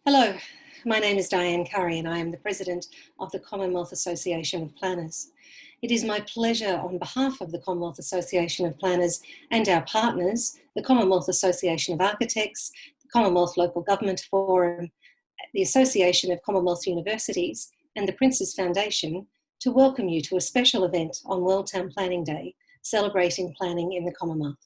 Hello, my name is Diane Curry and I am the President of the Commonwealth Association of Planners. It is my pleasure on behalf of the Commonwealth Association of Planners and our partners, the Commonwealth Association of Architects, the Commonwealth Local Government Forum, the Association of Commonwealth Universities and the Prince's Foundation to welcome you to a special event on World Town Planning Day, celebrating planning in the Commonwealth.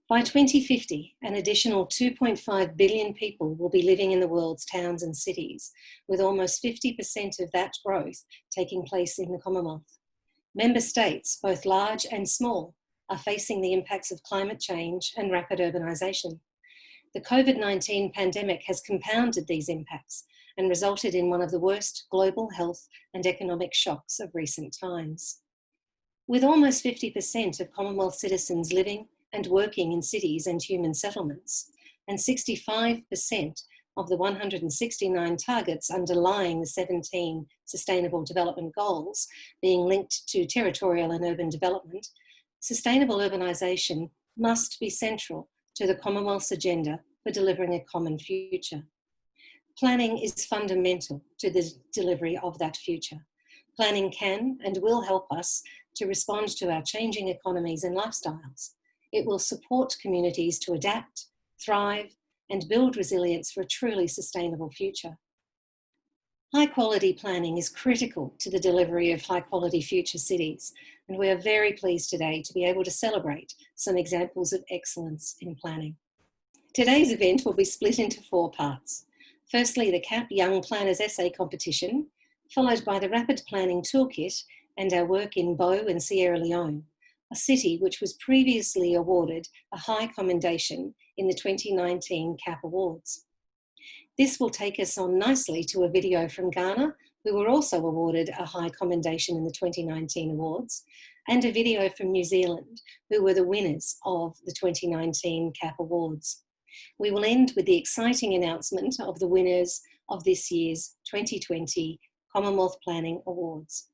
By 2050, an additional 2.5 billion people will be living in the world's towns and cities, with almost 50% of that growth taking place in the Commonwealth. Member states, both large and small, are facing the impacts of climate change and rapid urbanisation. The COVID-19 pandemic has compounded these impacts and resulted in one of the worst global health and economic shocks of recent times. With almost 50% of Commonwealth citizens living and working in cities and human settlements, and 65% of the 169 targets underlying the 17 Sustainable Development Goals being linked to territorial and urban development, sustainable urbanisation must be central to the Commonwealth's agenda for delivering a common future. Planning is fundamental to the delivery of that future. Planning can and will help us to respond to our changing economies and lifestyles. It will support communities to adapt, thrive, and build resilience for a truly sustainable future. High-quality planning is critical to the delivery of high-quality future cities, and we are very pleased today to be able to celebrate some examples of excellence in planning. Today's event will be split into 4 parts. Firstly, the CAP Young Planners Essay Competition, followed by the Rapid Planning Toolkit and our work in Bo and Sierra Leone, a city which was previously awarded a high commendation in the 2019 CAP Awards. This will take us on nicely to a video from Ghana, who were also awarded a high commendation in the 2019 awards, and a video from New Zealand, who were the winners of the 2019 CAP Awards. We will end with the exciting announcement of the winners of this year's 2020 Commonwealth Planning Awards.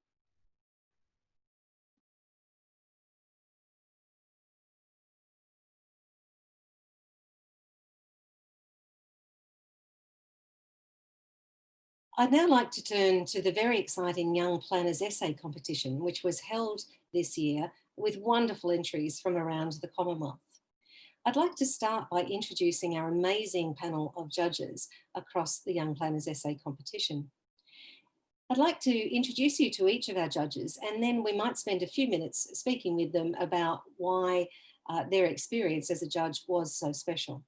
I'd now like to turn to the very exciting Young Planners Essay Competition, which was held this year with wonderful entries from around the Commonwealth. I'd like to start by introducing our amazing panel of judges across the Young Planners Essay Competition. I'd like to introduce you to each of our judges, and then we might spend a few minutes speaking with them about why their experience as a judge was so special.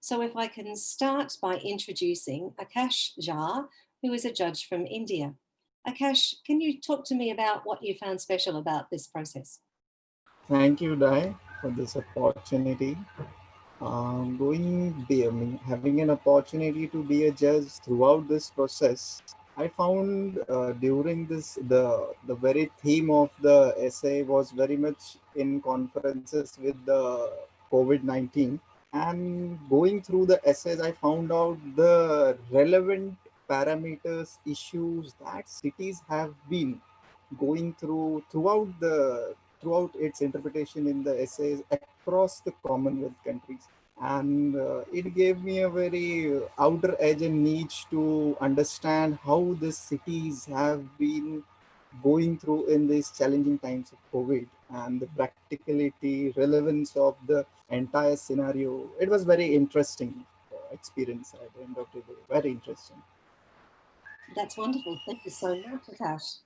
So if I can start by introducing Akash Jha, who is a judge from India. Akash, can you talk to me about what you found special about this process? Thank you, Dai, for this opportunity. Having an opportunity to be a judge throughout this process, I found during this the very theme of the essay was very much in conferences with the COVID-19. And going through the essays, I found out the relevant parameters, issues that cities have been going throughout its interpretation in the essays across the Commonwealth countries. And it gave me a very outer edge and niche to understand how the cities have been going through in these challenging times of COVID and the practicality, relevance of the entire scenario. It was very interesting experience at the end of the day. Very interesting. That's wonderful. Thank you so much, Akash.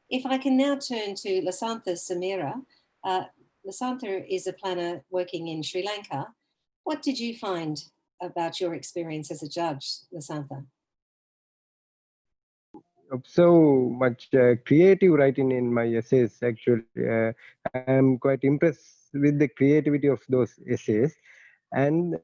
If I can now turn to Lasantha Samira. Lasantha is a planner working in Sri Lanka. What did you find about your experience as a judge, Lasantha? So much creative writing in my essays. Actually, I am quite impressed with the creativity of those essays and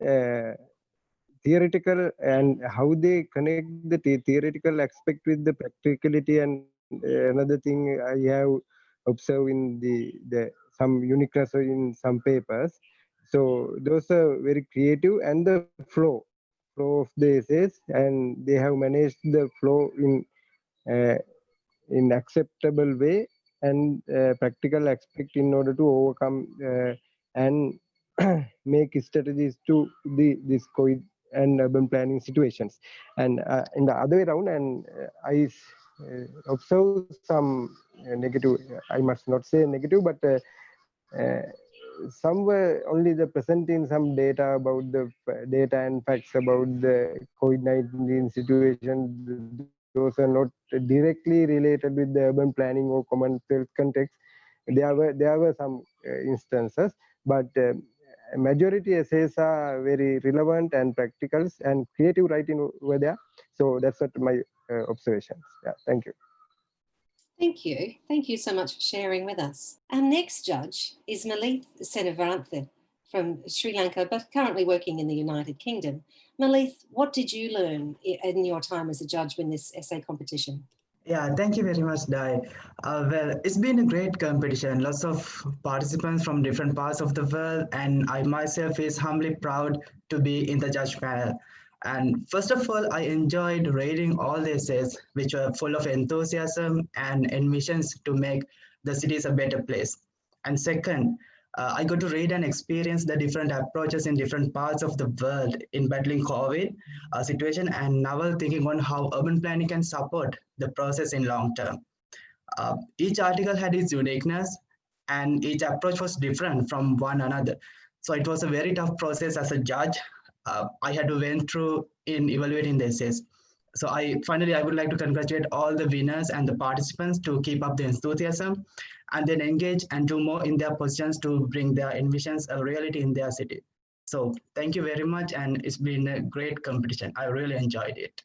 theoretical and how they connect the theoretical aspect with the practicality. And another thing I have observed in the some uniqueness in some papers. So those are very creative, and the flow of the essays, and they have managed the flow in acceptable way and practical aspect in order to overcome and make strategies to this and urban planning situations. And in the other way around, and I observe some negative, I must not say negative, but uh, some were only the presenting some data about the data and facts about the COVID-19 situation. Those are not directly related with the urban planning or Commonwealth context. There were some instances, but majority essays are very relevant and practical and creative writing over there. So that's what my observations. Yeah, thank you. Thank you. Thank you so much for sharing with us. Our next judge is Malith Senavaranthe from Sri Lanka, but currently working in the United Kingdom. Malith, what did you learn in your time as a judge in this essay competition? Yeah, thank you very much, Dai. Well, it's been a great competition. Lots of participants from different parts of the world, and I myself is humbly proud to be in the judge panel. And first of all, I enjoyed reading all the essays, which were full of enthusiasm and ambitions to make the cities a better place. And second, I got to read and experience the different approaches in different parts of the world in battling COVID situation and novel thinking on how urban planning can support the process in long term. Each article had its uniqueness and each approach was different from one another. So it was a very tough process as a judge. I had to went through in evaluating the essays. So I would like to congratulate all the winners and the participants to keep up the enthusiasm and then engage and do more in their positions to bring their envisions a reality in their city. So thank you very much, and it's been a great competition. I really enjoyed it.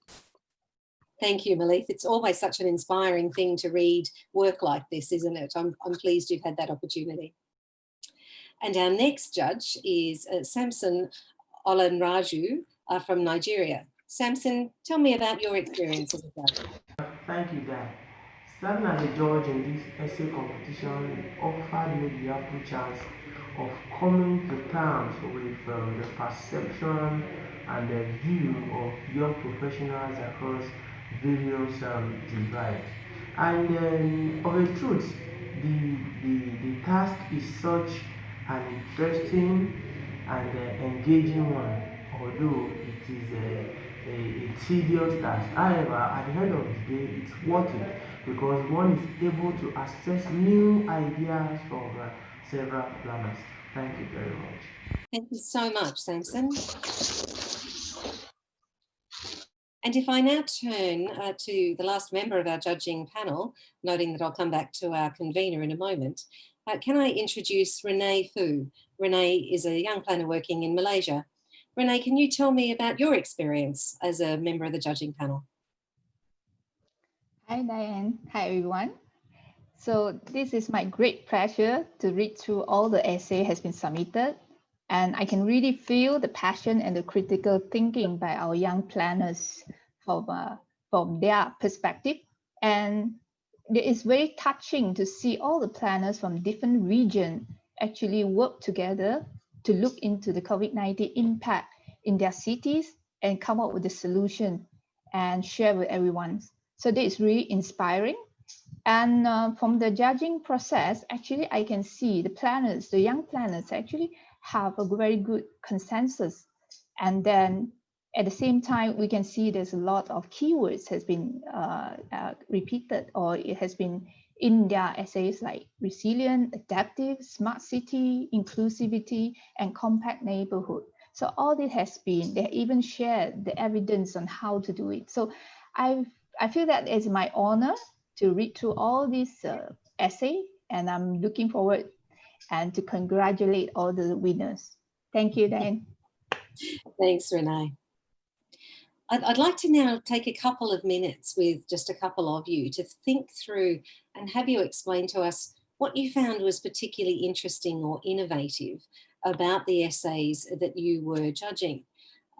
Thank you, Malith. It's always such an inspiring thing to read work like this, isn't it? I'm pleased you've had that opportunity. And our next judge is Samson Olanraju from Nigeria. Samson, tell me about your experience as a judge. Thank you, Dan. Serving as a judge in this essay competition offered me the ample chance of coming to terms with the perception and the view of young professionals across various divides. And of a truth, the task is such an interesting and engaging one, although it is a tedious task. However, at the end of the day, it's worth it because one is able to access new ideas from several planners. Thank you very much. Thank you so much, Samson. And if I now turn to the last member of our judging panel, noting that I'll come back to our convener in a moment, can I introduce Renee Fu? Renee is a young planner working in Malaysia. Renee, can you tell me about your experience as a member of the judging panel? Hi, Diane. Hi, everyone. So this is my great pleasure to read through all the essay has been submitted, and I can really feel the passion and the critical thinking by our young planners from their perspective. And it is very touching to see all the planners from different regions actually work together to look into the COVID-19 impact in their cities and come up with a solution and share with everyone. So that is really inspiring. And from the judging process, actually, I can see the planners, the young planners actually have a very good consensus. And then at the same time, we can see there's a lot of keywords has been repeated, or it has been in their essays like resilient, adaptive, smart city, inclusivity, and compact neighborhood. So all this has been, they even shared the evidence on how to do it. So I feel that it's my honor to read through all these essay, and I'm looking forward and to congratulate all the winners. Thank you, Dan. Thanks, Renee. I'd like to now take a couple of minutes with just a couple of you to think through and have you explain to us what you found was particularly interesting or innovative about the essays that you were judging.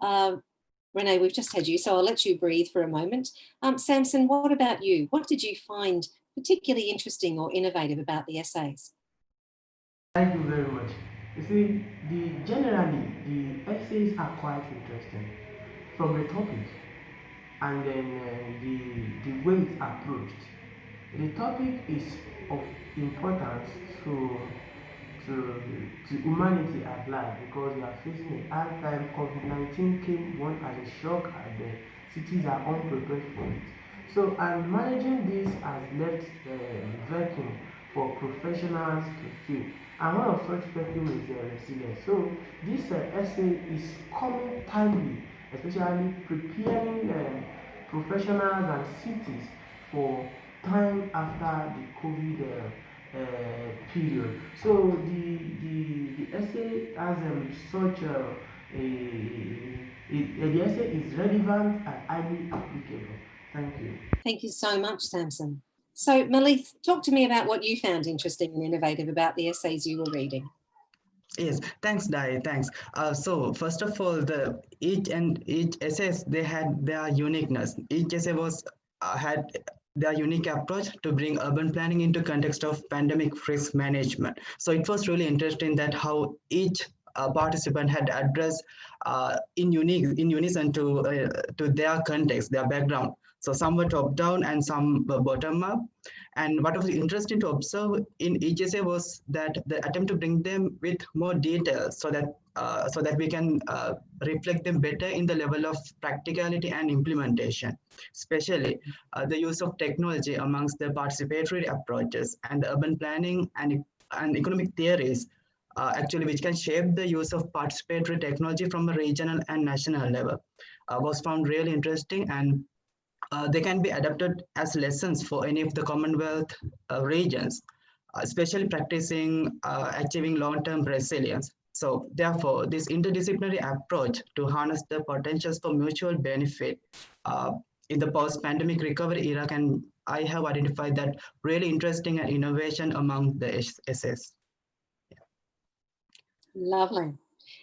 Renee, we've just had you, so I'll let you breathe for a moment. Samson, what about you? What did you find particularly interesting or innovative about the essays? Thank you very much. You see, generally the essays are quite interesting from the topic and then the way it's approached. The topic is of importance to humanity at large, because we are facing a hard time. COVID-19 came one as a shock, and the cities are unprepared for it. So, and managing this has left vacuum for professionals to fill. And one of such vacuum is resilience. So, this essay is coming timely, especially preparing professionals and cities for time after the COVID period. So the essay has such the essay is relevant and highly applicable. Thank you. Thank you so much, Samson. So, Malith, talk to me about what you found interesting and innovative about the essays you were reading. Yes, thanks, Dai. Thanks. So first of all, each essays, they had their uniqueness. Each essay was had their unique approach to bring urban planning into context of pandemic risk management. So it was really interesting that how each participant had addressed in unison to their context, their background. So some were top down and some were bottom up. And what was interesting to observe in each essay was that the attempt to bring them with more details so that we can reflect them better in the level of practicality and implementation, especially the use of technology amongst the participatory approaches and the urban planning and economic theories, actually which can shape the use of participatory technology from a regional and national level, was found really interesting, and they can be adapted as lessons for any of the Commonwealth regions, especially practicing achieving long-term resilience. So therefore, this interdisciplinary approach to harness the potentials for mutual benefit in the post-pandemic recovery era I have identified that really interesting and innovation among the essays. Lovely.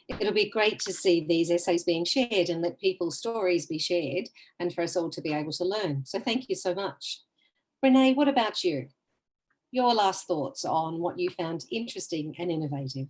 It'll be great to see these essays being shared and let people's stories be shared and for us all to be able to learn. So thank you so much. Renee, what about you? Your last thoughts on what you found interesting and innovative?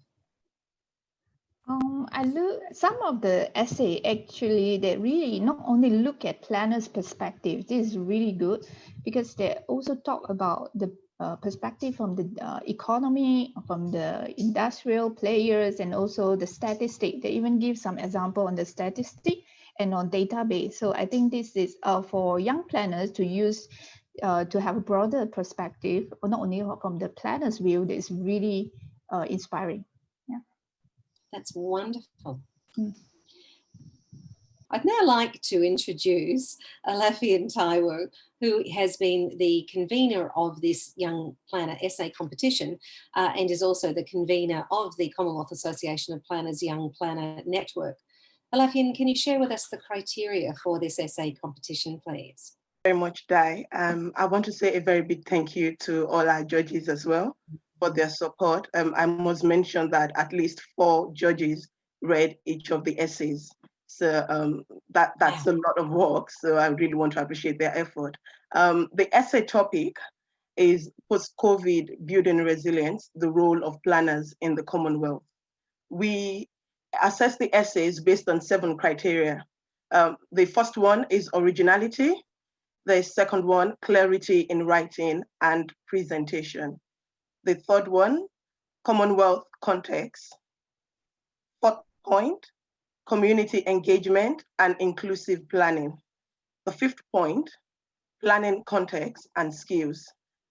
I look some of the essay actually they really not only look at planners' perspective. This is really good because they also talk about the perspective from the economy, from the industrial players, and also the statistic. They even give some example on the statistic and on database. So I think this is for young planners to use to have a broader perspective, or not only from the planner's view. That is really inspiring. That's wonderful. I'd now like to introduce Alafian Taiwo, who has been the convener of this Young Planner Essay Competition and is also the convener of the Commonwealth Association of Planners Young Planner Network. Alafian, can you share with us the criteria for this essay competition, please? Very much, Dai. I want to say a very big thank you to all our judges as well for their support. I must mention that at least 4 judges read each of the essays. So that's a lot of work. So I really want to appreciate their effort. The essay topic is post-COVID building resilience, the role of planners in the Commonwealth. We assess the essays based on 7 criteria. The first one is originality. The second one, clarity in writing and presentation. The third one, Commonwealth context. Fourth point, community engagement and inclusive planning. The fifth point, planning context and skills.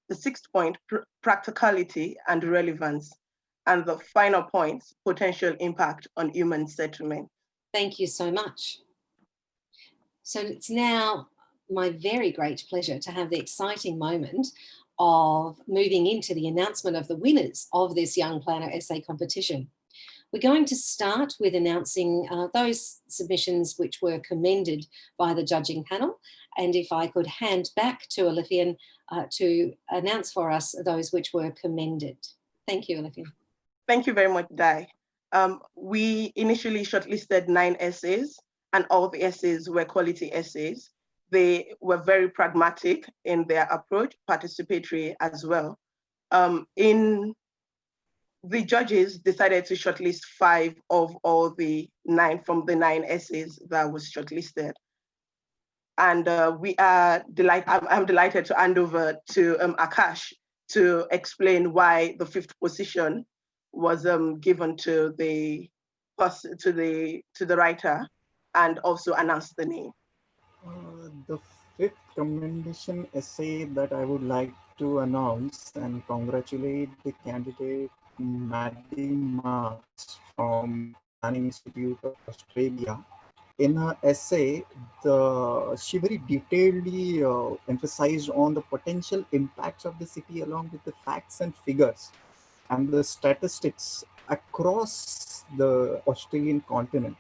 The sixth point, practicality and relevance. And the final point, potential impact on human settlement. Thank you so much. So it's now my very great pleasure to have the exciting moment of moving into the announcement of the winners of this Young Planner Essay Competition. We're going to start with announcing those submissions which were commended by the judging panel. And if I could hand back to Olivian to announce for us those which were commended. Thank you, Olivian. Thank you very much, Dai. We initially shortlisted 9 essays, and all the essays were quality essays. They were very pragmatic in their approach, participatory as well. The judges decided to shortlist 5 of all the 9 from the 9 essays that was shortlisted. And I'm delighted to hand over to Akash to explain why the 5th position was given to the writer, and also announce the name. The fifth commendation essay that I would like to announce and congratulate the candidate Maddie Marks from Planning Institute of Australia. In her essay, she very detailedly emphasized on the potential impacts of the city along with the facts and figures and the statistics across the Australian continent,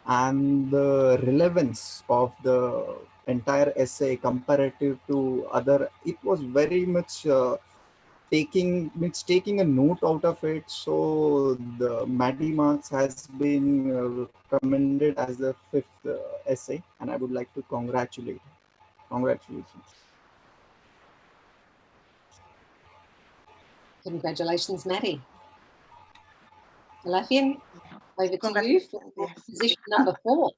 and the relevance of the entire essay comparative to other. It was very much taking a note out of it. So the Maddie Marks has been recommended as the fifth essay, and I would like to congratulate her. Congratulations. Congratulations, Maddie. Lafian, over to you for Yes. position number 4.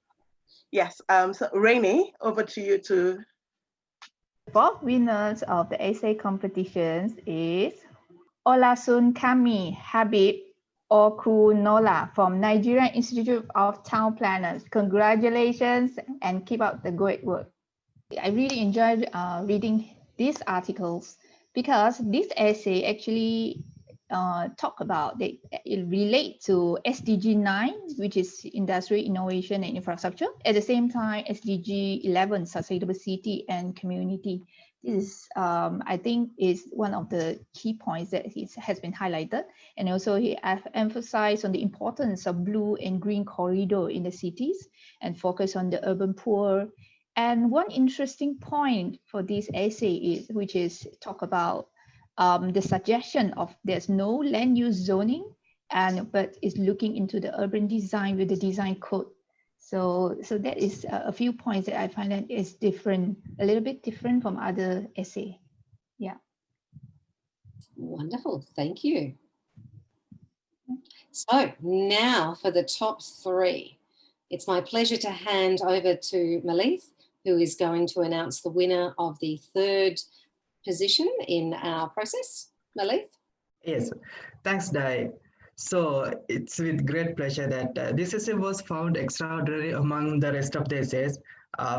Yes. So Rainey, over to you to. The fourth winners of the essay competitions is Olasun Kami Habib Okunola from Nigerian Institute of Town Planners. Congratulations and keep up the great work. I really enjoyed reading these articles because this essay actually talk about, it relate to SDG 9, which is industrial innovation and infrastructure. At the same time, SDG 11, sustainable city and community. This is, I think, is one of the key points that has been highlighted. And also he emphasized on the importance of blue and green corridor in the cities and focus on the urban poor. And one interesting point for this essay is, which is talk about the suggestion of there's no land use zoning, but is looking into the urban design with the design code. So that is a few points that I find that is different, a little bit different from other essay. Yeah. Wonderful, thank you. So now for the top 3. It's my pleasure to hand over to Malith, who is going to announce the winner of the 3rd position in our process. Malith? Yes, thanks, Dai. So it's with great pleasure that this essay was found extraordinary among the rest of the essays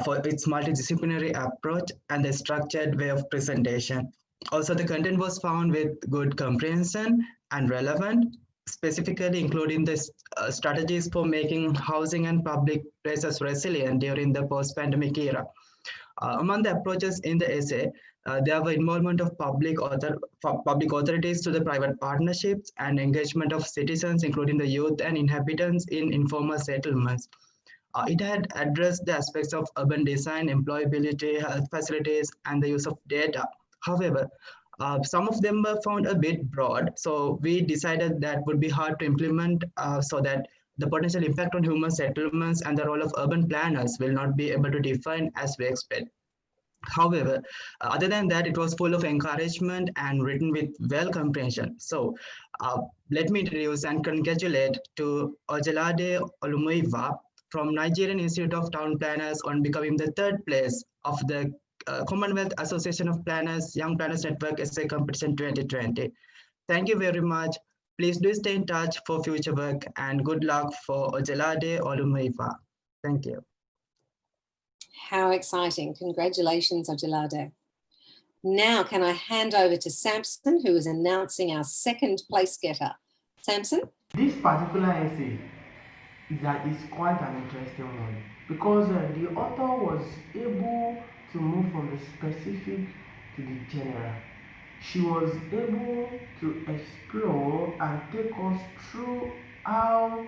for its multidisciplinary approach and the structured way of presentation. Also, the content was found with good comprehension and relevant, specifically including the strategies for making housing and public places resilient during the post-pandemic era. Among the approaches in the essay, there were involvement of public authorities to the private partnerships and engagement of citizens, including the youth and inhabitants in informal settlements. It had addressed the aspects of urban design, employability, health facilities, and the use of data. However, some of them were found a bit broad, so we decided that would be hard to implement so that the potential impact on human settlements and the role of urban planners will not be able to define as we expect. However, other than that, it was full of encouragement and written with well comprehension. So let me introduce and congratulate to Ojelade Olumuyiwa from Nigerian Institute of Town Planners on becoming the 3rd place of the Commonwealth Association of Planners Young Planners Network Essay Competition 2020. Thank you very much. Please do stay in touch for future work, and good luck for Ojelade Olumuyiwa. Thank you. How exciting. Congratulations, Ojelade. Now, can I hand over to Samson, who is announcing our 2nd place getter. Samson? This particular essay is quite an interesting one because the author was able to move from the specific to the general. She was able to explore and take us through how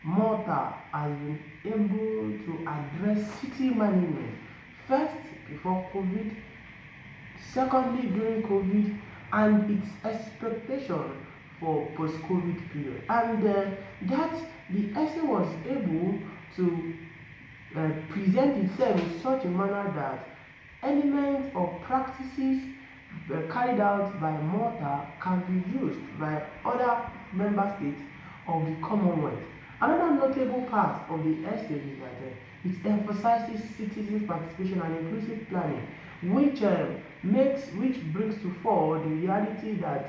Malta has been able to address city management, first before COVID, secondly during COVID, and its expectation for post-COVID period. And that the essay was able to present itself in such a manner that elements or practices carried out by Malta can be used by other member states of the Commonwealth. Another notable part of the essay is that it emphasizes citizen participation and inclusive planning, which brings to fore the reality that,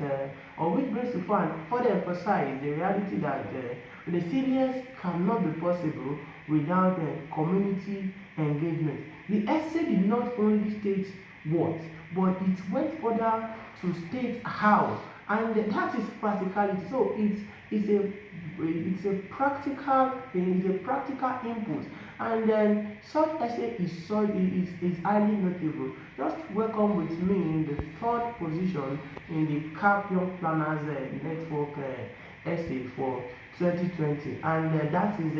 or which brings to fore and further emphasize the reality that resilience cannot be possible without community engagement. The essay did not only state what, but it went further to state how, and that is practicality. So it's a practical input, and then such essay is highly notable. Just welcome with me in the third position in the CAP Young Planners Network essay for 2020, and that is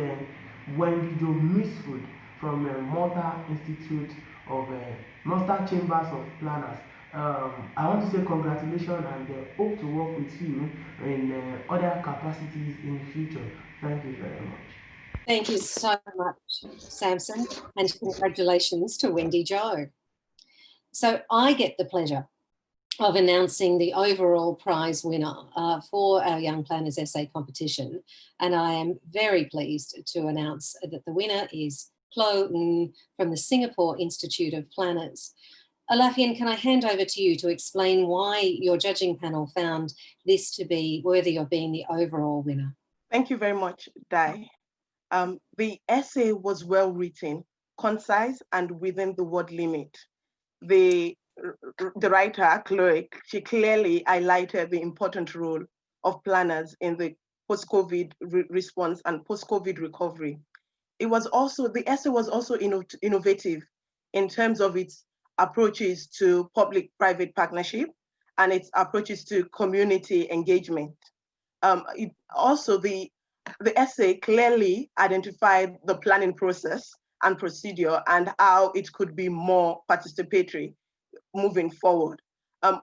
Wendy Jo Misfood from Malta Institute of Malta Chambers of Planners. I want to say congratulations and hope to work with you in other capacities in the future. Thank you very much. Thank you so much, Samson, and congratulations to Wendy Jo. So I get the pleasure of announcing the overall prize winner for our Young Planners Essay Competition. And I am very pleased to announce that the winner is Chloe Ng from the Singapore Institute of Planners. Alafian, can I hand over to you to explain why your judging panel found this to be worthy of being the overall winner? Thank you very much, Dai. The essay was well written, concise, and within the word limit. The writer, Chloe, she clearly highlighted the important role of planners in the post-COVID response and post-COVID recovery. The essay was also innovative in terms of its approaches to public-private partnership and its approaches to community engagement. The essay clearly identified the planning process and procedure and how it could be more participatory moving forward.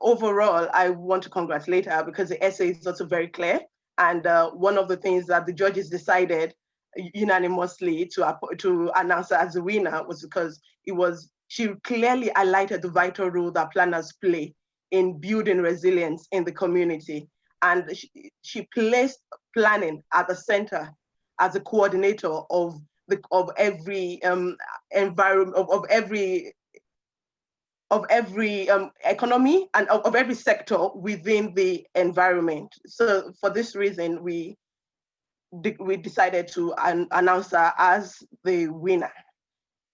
Overall, I want to congratulate her because the essay is also very clear. And one of the things that the judges decided unanimously to announce her as the winner was because she clearly highlighted the vital role that planners play in building resilience in the community. And she placed planning at the center as a coordinator of every environment, of every economy and of every sector within the environment. So for this reason, we decided to announce her as the winner.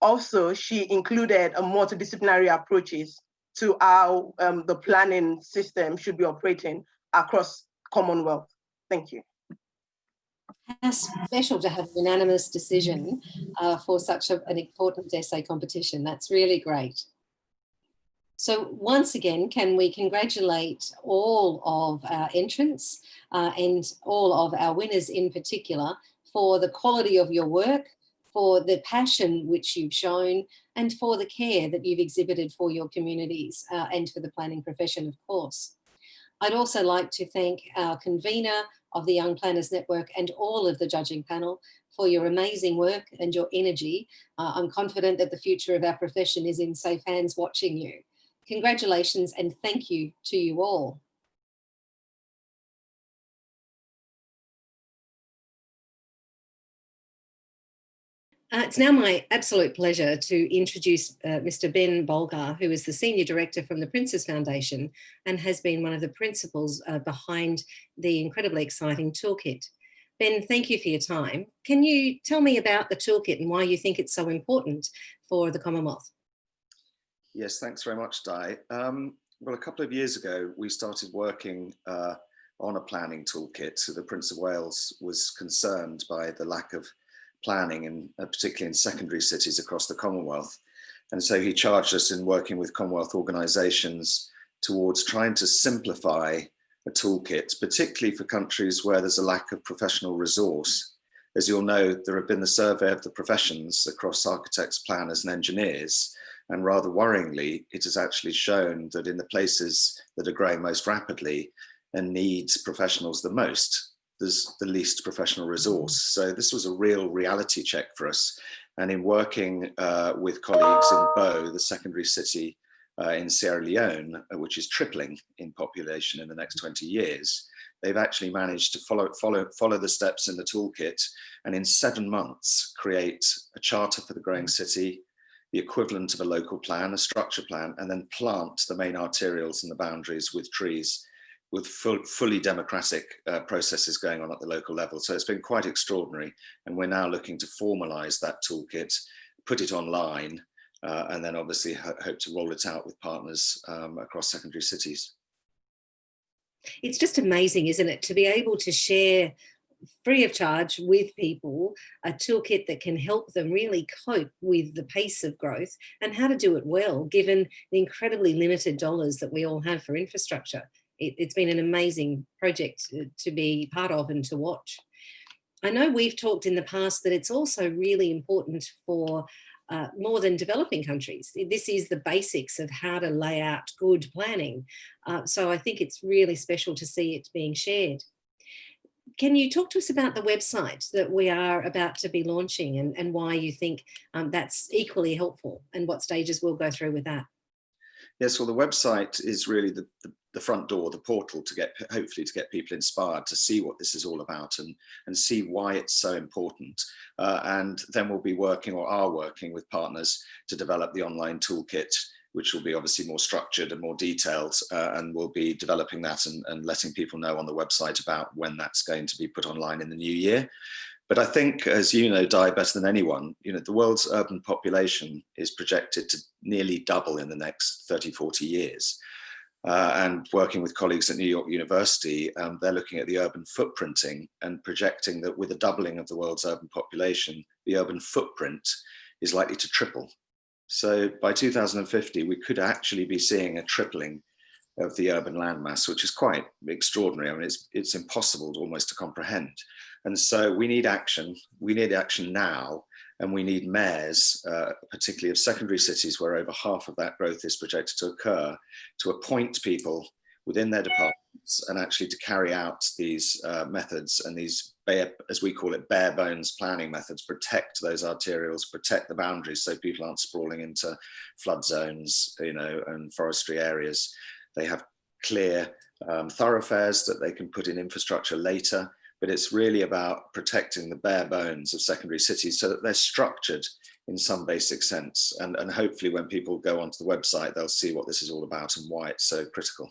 Also, she included a multidisciplinary approaches to how the planning system should be operating across Commonwealth. Thank you. How special to have a unanimous decision for such an important essay competition. That's really great. So once again, can we congratulate all of our entrants and all of our winners in particular for the quality of your work, for the passion which you've shown, and for the care that you've exhibited for your communities and for the planning profession, of course. I'd also like to thank our convener of the Young Planners Network and all of the judging panel for your amazing work and your energy. I'm confident that the future of our profession is in safe hands watching you. Congratulations and thank you to you all. It's now my absolute pleasure to introduce Mr. Ben Bolgar, who is the Senior Director from the Prince's Foundation and has been one of the principals behind the incredibly exciting Toolkit. Ben, thank you for your time. Can you tell me about the Toolkit and why you think it's so important for the Commonwealth? Yes, thanks very much, Di. Well, a couple of years ago, we started working on a planning toolkit. So the Prince of Wales was concerned by the lack of planning, and particularly in secondary cities across the Commonwealth. And so he charged us in working with Commonwealth organisations towards trying to simplify a toolkit, particularly for countries where there's a lack of professional resource. As you'll know, there have been the survey of the professions across architects, planners and engineers. And rather worryingly, it has actually shown that in the places that are growing most rapidly and needs professionals the most, there's the least professional resource. So this was a real reality check for us. And in working with colleagues in Bo, the secondary city in Sierra Leone, which is tripling in population in the next 20 years, they've actually managed to follow the steps in the toolkit, and in 7 months create a charter for the growing city, the equivalent of a local plan, a structure plan, and then plant the main arterials and the boundaries with trees, with fully democratic processes going on at the local level. So it's been quite extraordinary. And we're now looking to formalize that toolkit, put it online, and then obviously hope to roll it out with partners across secondary cities. It's just amazing, isn't it, to be able to share free of charge with people a toolkit that can help them really cope with the pace of growth and how to do it well, given the incredibly limited dollars that we all have for infrastructure. It's been an amazing project to be part of and to watch. I know we've talked in the past that it's also really important for more than developing countries. This is the basics of how to lay out good planning. So I think it's really special to see it being shared. Can you talk to us about the website that we are about to be launching and why you think that's equally helpful and what stages we'll go through with that? Yes, well, the website is really the front door, the portal to get, hopefully to get people inspired to see what this is all about and see why it's so important. And then we'll be working, or are working, with partners to develop the online toolkit, which will be obviously more structured and more detailed, and we'll be developing that and letting people know on the website about when that's going to be put online in the new year. But I think, as you know, Di, better than anyone, the world's urban population is projected to nearly double in the next 30, 40 years. And working with colleagues at New York University, they're looking at the urban footprinting and projecting that with a doubling of the world's urban population, the urban footprint is likely to triple. So by 2050, we could actually be seeing a tripling of the urban landmass, which is quite extraordinary. I mean, it's impossible almost to comprehend. And so we need action. We need action now. And we need mayors, particularly of secondary cities where over half of that growth is projected to occur, to appoint people within their departments and actually to carry out these methods and these, as we call it, bare bones planning methods, protect those arterials, protect the boundaries so people aren't sprawling into flood zones, and forestry areas. They have clear thoroughfares that they can put in infrastructure later. But it's really about protecting the bare bones of secondary cities so that they're structured in some basic sense. And hopefully when people go onto the website, they'll see what this is all about and why it's so critical.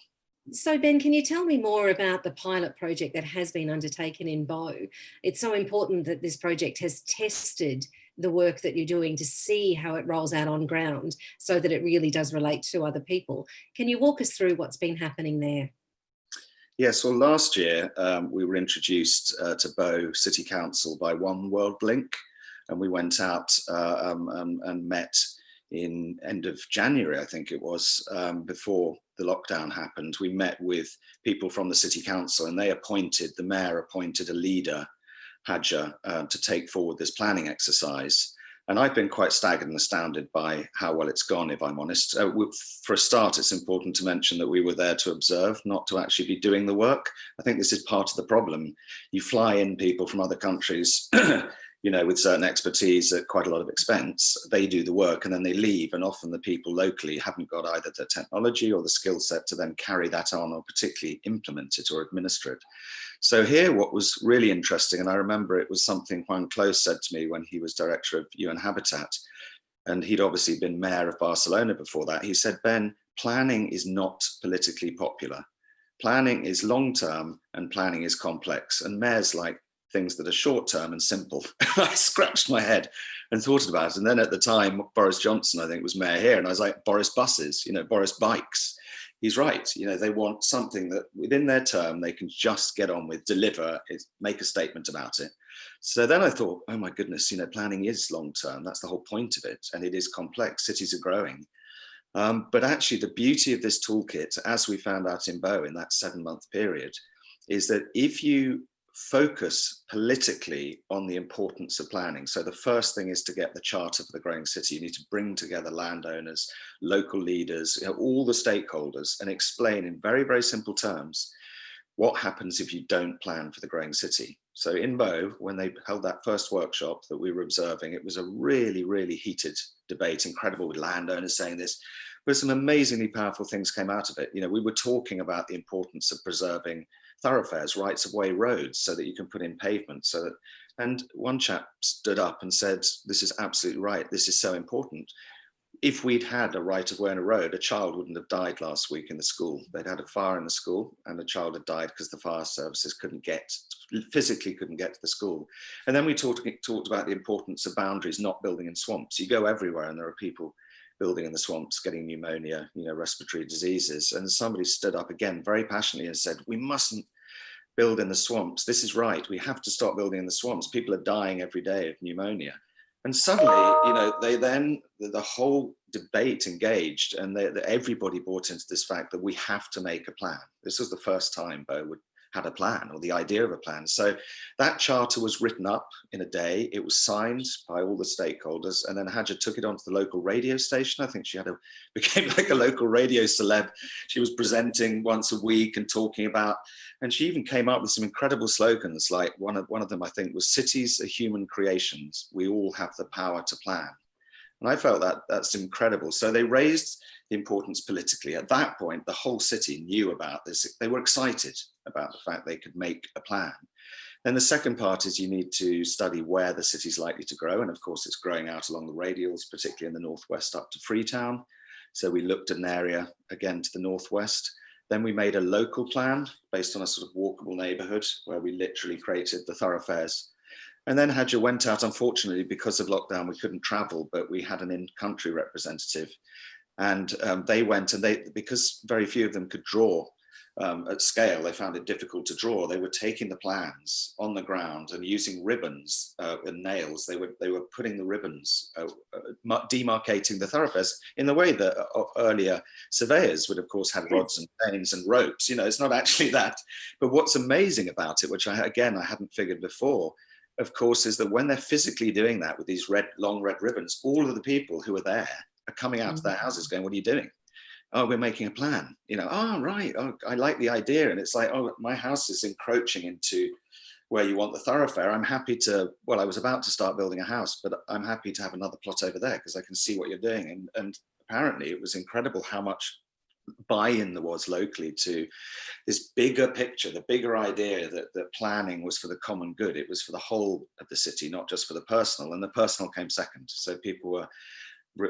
So Ben, can you tell me more about the pilot project that has been undertaken in Bow? It's so important that this project has tested the work that you're doing to see how it rolls out on ground so that it really does relate to other people. Can you walk us through what's been happening there? Yes, well, last year we were introduced to Bow City Council by One World Link, and we went out and met in end of January, I think it was, before the lockdown happened. We met with people from the City Council, and the mayor appointed a leader, Hadja, to take forward this planning exercise. And I've been quite staggered and astounded by how well it's gone, if I'm honest. For a start, it's important to mention that we were there to observe, not to actually be doing the work. I think this is part of the problem. You fly in people from other countries, with certain expertise at quite a lot of expense. They do the work and then they leave. And often the people locally haven't got either the technology or the skill set to then carry that on or particularly implement it or administer it. So here, what was really interesting, and I remember it was something Juan Clos said to me when he was director of UN Habitat, and he'd obviously been mayor of Barcelona before that. He said, Ben, planning is not politically popular. Planning is long-term and planning is complex, and mayors like things that are short-term and simple. I scratched my head and thought about it. And then at the time, Boris Johnson, I think, was mayor here, and I was like, Boris buses, Boris bikes. He's right. They want something that within their term they can just get on with, deliver, make a statement about it. So then I thought, oh my goodness, planning is long term. That's the whole point of it. And it is complex. Cities are growing. But actually the beauty of this toolkit, as we found out in Bow in that 7-month period, is that if you focus politically on the importance of planning. So the first thing is to get the charter for the growing city. You need to bring together landowners, local leaders, all the stakeholders, and explain in very, very simple terms what happens if you don't plan for the growing city. So in Bow, when they held that first workshop that we were observing, it was a really, really heated debate, incredible, with landowners saying this, but some amazingly powerful things came out of it. We were talking about the importance of preserving thoroughfares, rights of way roads, so that you can put in pavement. So that, and one chap stood up and said, this is absolutely right, this is so important. If we'd had a right of way on a road, a child wouldn't have died last week in the school. They'd had a fire in the school and a child had died because the fire services physically couldn't get to the school. And then we talked about the importance of boundaries, not building in swamps. You go everywhere and there are people building in the swamps, getting pneumonia, respiratory diseases. And somebody stood up again very passionately and said, we mustn't build in the swamps. This is right. We have to stop building in the swamps. People are dying every day of pneumonia. And suddenly, the whole debate engaged, and everybody bought into this fact that we have to make a plan. This was the first time Bo had a plan, or the idea of a plan. So that charter was written up in a day. It was signed by all the stakeholders, and then Hadja took it onto the local radio station. I think she became like a local radio celeb. She was presenting once a week and talking about, and she even came up with some incredible slogans. Like one of them, I think, was "Cities are human creations. We all have the power to plan." And I felt that that's incredible. So they raised the importance politically. At that point, the whole city knew about this. They were excited about the fact they could make a plan. Then the second part is you need to study where the city's likely to grow. And of course, it's growing out along the radials, particularly in the northwest up to Freetown. So we looked at an area, again, to the northwest. Then we made a local plan based on a sort of walkable neighborhood where we literally created the thoroughfares. And then Hadja went out, unfortunately, because of lockdown, we couldn't travel, but we had an in-country representative. And they went, and because very few of them could draw at scale, they found it difficult to draw. They were taking the plans on the ground and using ribbons and nails. They were putting the ribbons, demarcating the thoroughfares in the way that earlier surveyors would, of course, have rods and chains and ropes. It's not actually that. But what's amazing about it, which I hadn't figured before, of course, is that when they're physically doing that with these long red ribbons, all of the people who are there are coming out to their houses going, what are you doing? Oh, we're making a plan. Oh, right. Oh, I like the idea. And it's like, oh, my house is encroaching into where you want the thoroughfare. I'm happy to, well, I was about to start building a house, but I'm happy to have another plot over there because I can see what you're doing. And apparently it was incredible how much buy-in there was locally to this bigger picture, the bigger idea that planning was for the common good. It was for the whole of the city, not just for the personal, and the personal came second. So people were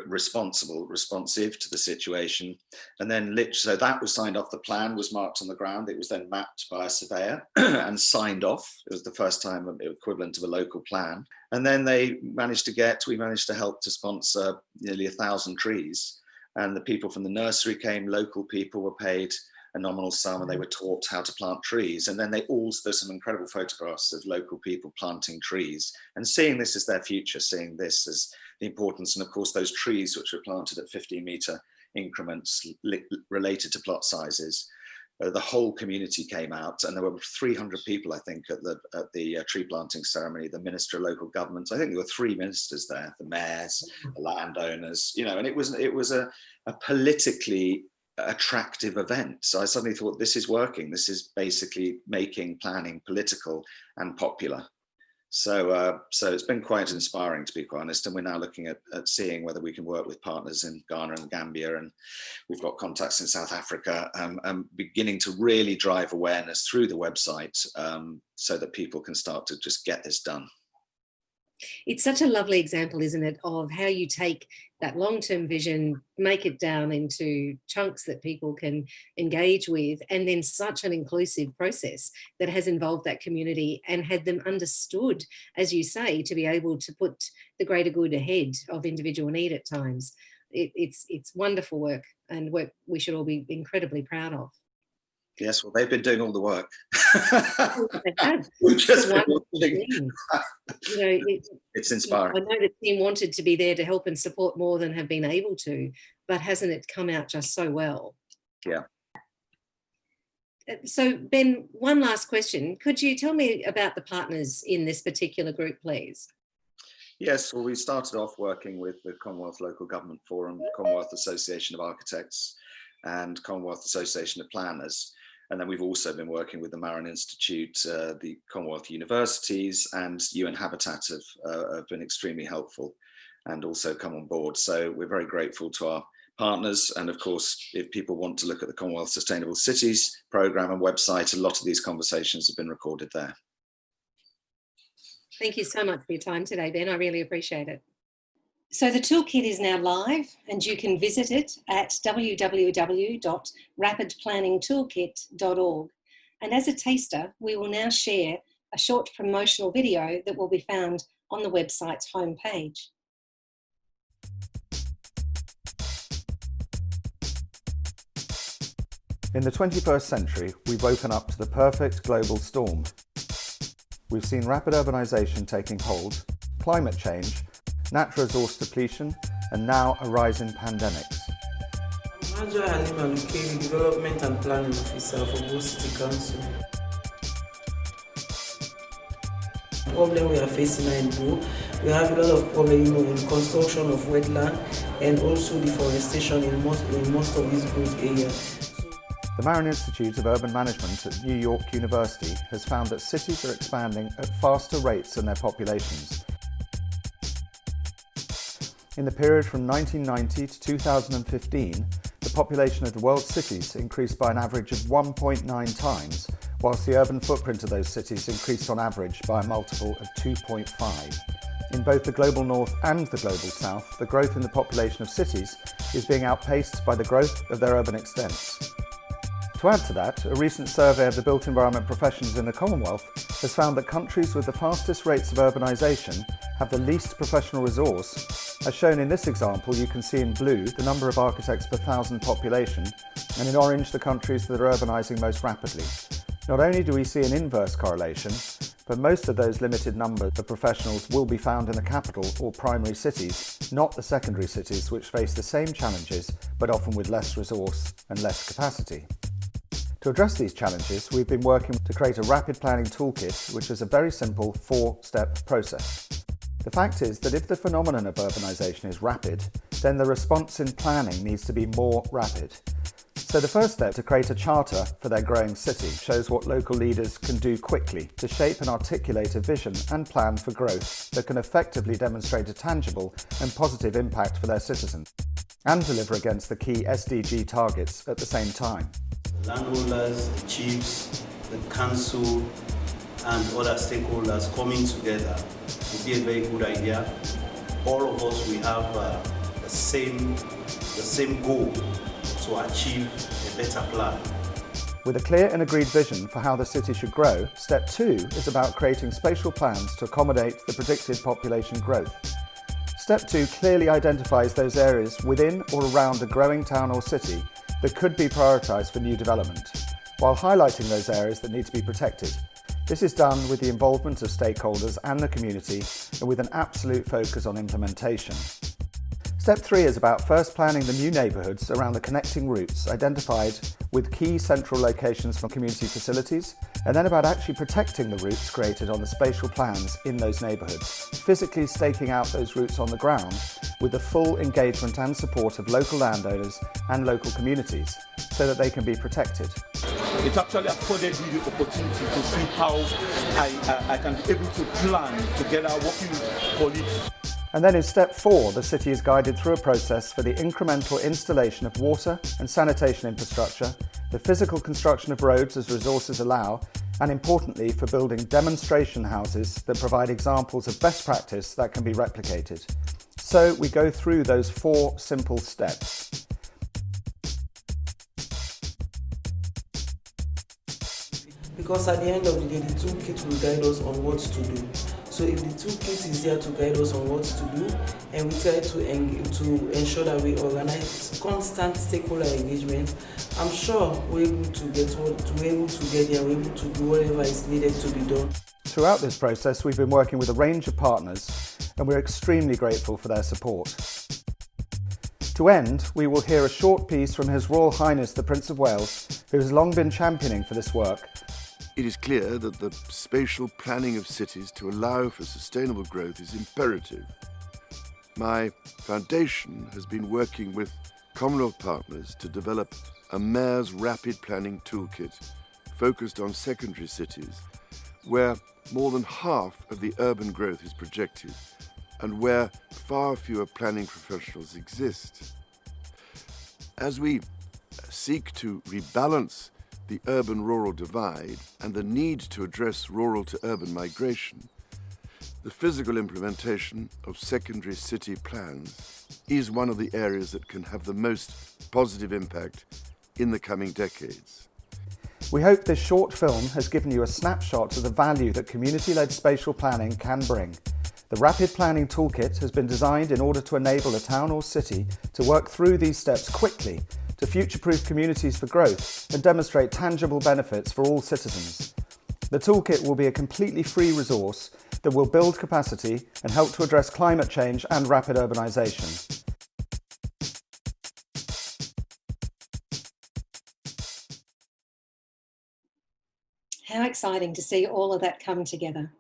responsive to the situation. And then so that was signed off. The plan was marked on the ground. It was then mapped by a surveyor and signed off. It was the first time equivalent of a local plan. And then we managed to help to sponsor nearly 1,000 trees. And the people from the nursery came, local people were paid a nominal sum and they were taught how to plant trees. And then there's some incredible photographs of local people planting trees and seeing this as their future, seeing this as the importance. And of course, those trees which were planted at 15-meter increments related to plot sizes. The whole community came out, and there were 300 people, I think, at the tree planting ceremony. The Minister of Local Government, I think there were 3 ministers there, the mayors, the landowners, and it was a politically attractive event. So I suddenly thought, this is working. This is basically making planning political and popular. So it's been quite inspiring, to be quite honest, and we're now looking at seeing whether we can work with partners in Ghana and Gambia, and we've got contacts in South Africa, and beginning to really drive awareness through the website so that people can start to just get this done. It's such a lovely example, isn't it, of how you take that long-term vision, make it down into chunks that people can engage with, and then such an inclusive process that has involved that community and had them understood, as you say, to be able to put the greater good ahead of individual need at times. It's wonderful work, and work we should all be incredibly proud of. Yes, well, they've been doing all the work. It's inspiring. I know the team wanted to be there to help and support more than have been able to, but hasn't it come out just so well? Yeah. So, Ben, one last question. Could you tell me about the partners in this particular group, please? Yes, well, we started off working with the Commonwealth Local Government Forum, Commonwealth Association of Architects, and Commonwealth Association of Planners. And then we've also been working with the Marin Institute, the Commonwealth Universities, and UN Habitat have been extremely helpful and also come on board. So we're very grateful to our partners. And of course, if people want to look at the Commonwealth Sustainable Cities programme and website, a lot of these conversations have been recorded there. Thank you so much for your time today, Ben. I really appreciate it. So the toolkit is now live and you can visit it at www.rapidplanningtoolkit.org. And as a taster, we will now share a short promotional video that will be found on the website's homepage. In the 21st century, we've woken up to the perfect global storm. We've seen rapid urbanisation taking hold, climate change, natural resource depletion, and now a rise in pandemics. I'm Haja Halim Alukeri, Development and Planning Officer for Bo City Council. The problem we are facing now in Bo, we have a lot of problems in construction of wetland and also deforestation in most of these growth areas. The Marion Institute of Urban Management at New York University has found that cities are expanding at faster rates than their populations. In the period from 1990 to 2015, the population of the world's cities increased by an average of 1.9 times, whilst the urban footprint of those cities increased on average by a multiple of 2.5. In both the global north and the global south, the growth in the population of cities is being outpaced by the growth of their urban extents. To add to that, a recent survey of the built environment professions in the Commonwealth has found that countries with the fastest rates of urbanisation have the least professional resource. As shown in this example, you can see in blue the number of architects per thousand population, and in orange the countries that are urbanising most rapidly. Not only do we see an inverse correlation, but most of those limited number of professionals will be found in the capital or primary cities, not the secondary cities which face the same challenges but often with less resource and less capacity. To address these challenges, we've been working to create a rapid planning toolkit, which is a very simple 4-step process. The fact is that if the phenomenon of urbanisation is rapid, then the response in planning needs to be more rapid. So the first step to create a charter for their growing city shows what local leaders can do quickly to shape and articulate a vision and plan for growth that can effectively demonstrate a tangible and positive impact for their citizens and deliver against the key SDG targets at the same time. Landholders, the chiefs, the council and other stakeholders coming together would be a very good idea. All of us, we have the same goal to achieve a better plan. With a clear and agreed vision for how the city should grow, step 2 is about creating spatial plans to accommodate the predicted population growth. Step 2 clearly identifies those areas within or around a growing town or city that could be prioritised for new development, while highlighting those areas that need to be protected. This is done with the involvement of stakeholders and the community and with an absolute focus on implementation. Step 3 is about first planning the new neighbourhoods around the connecting routes identified with key central locations for community facilities, and then about actually protecting the routes created on the spatial plans in those neighbourhoods, physically staking out those routes on the ground with the full engagement and support of local landowners and local communities so that they can be protected. It actually afforded me the opportunity to see how I can be able to plan together working with colleagues. And then in step 4, the city is guided through a process for the incremental installation of water and sanitation infrastructure, the physical construction of roads as resources allow, and importantly for building demonstration houses that provide examples of best practice that can be replicated. So we go through those 4 simple steps. Because at the end of the day, the toolkit will guide us on what to do. So if the toolkit is there to guide us on what to do, and we try to ensure that we organize constant stakeholder engagement, I'm sure we're able to get there, we're able to do whatever is needed to be done. Throughout this process, we've been working with a range of partners, and we're extremely grateful for their support. To end, we will hear a short piece from His Royal Highness the Prince of Wales, who has long been championing for this work. It is clear that the spatial planning of cities to allow for sustainable growth is imperative. My foundation has been working with Commonwealth partners to develop a Mayor's Rapid Planning Toolkit focused on secondary cities, where more than half of the urban growth is projected and where far fewer planning professionals exist. As we seek to rebalance the urban-rural divide and the need to address rural to urban migration, the physical implementation of secondary city plans is one of the areas that can have the most positive impact in the coming decades. We hope this short film has given you a snapshot of the value that community-led spatial planning can bring. The Rapid Planning Toolkit has been designed in order to enable a town or city to work through these steps quickly to future-proof communities for growth and demonstrate tangible benefits for all citizens. The toolkit will be a completely free resource that will build capacity and help to address climate change and rapid urbanisation. How exciting to see all of that come together.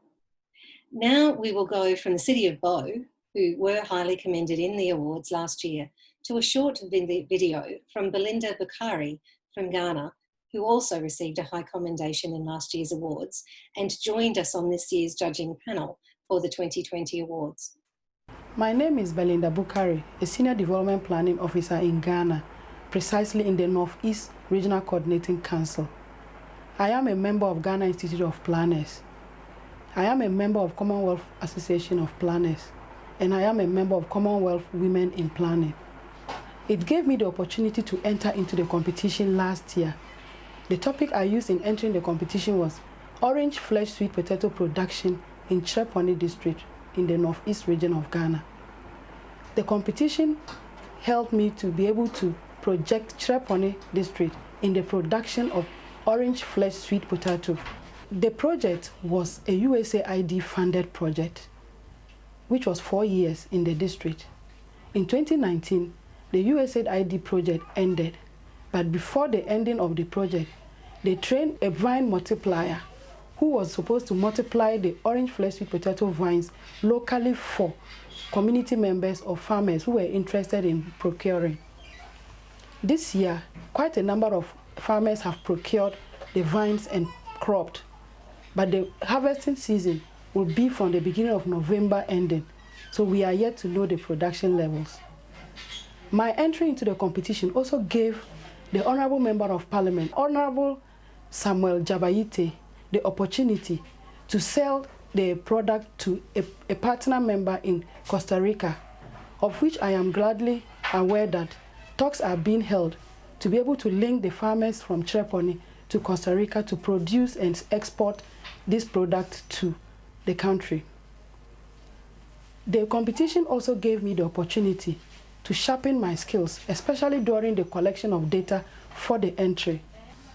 Now we will go from the City of Bo, who were highly commended in the awards last year, to a short video from Belinda Bukari from Ghana, who also received a high commendation in last year's awards and joined us on this year's judging panel for the 2020 awards. My name is Belinda Bukari, a Senior Development Planning Officer in Ghana, precisely in the Northeast Regional Coordinating Council. I am a member of Ghana Institute of Planners. I am a member of Commonwealth Association of Planners, and I am a member of Commonwealth Women in Planning. It gave me the opportunity to enter into the competition last year. The topic I used in entering the competition was orange flesh sweet potato production in Treponi district in the Northeast region of Ghana. The competition helped me to be able to project Treponi district in the production of orange flesh sweet potato. The project was a USAID funded project, which was 4 years in the district. In 2019, the USAID project ended, but before the ending of the project, they trained a vine multiplier who was supposed to multiply the orange flesh sweet potato vines locally for community members or farmers who were interested in procuring. This year, quite a number of farmers have procured the vines and cropped, but the harvesting season will be from the beginning of November ending, so we are yet to know the production levels. My entry into the competition also gave the Honorable Member of Parliament, Honorable Samuel Jabayite, the opportunity to sell the product to a partner member in Costa Rica, of which I am gladly aware that talks are being held to be able to link the farmers from Treponi to Costa Rica to produce and export this product to the country. The competition also gave me the opportunity to sharpen my skills, especially during the collection of data for the entry.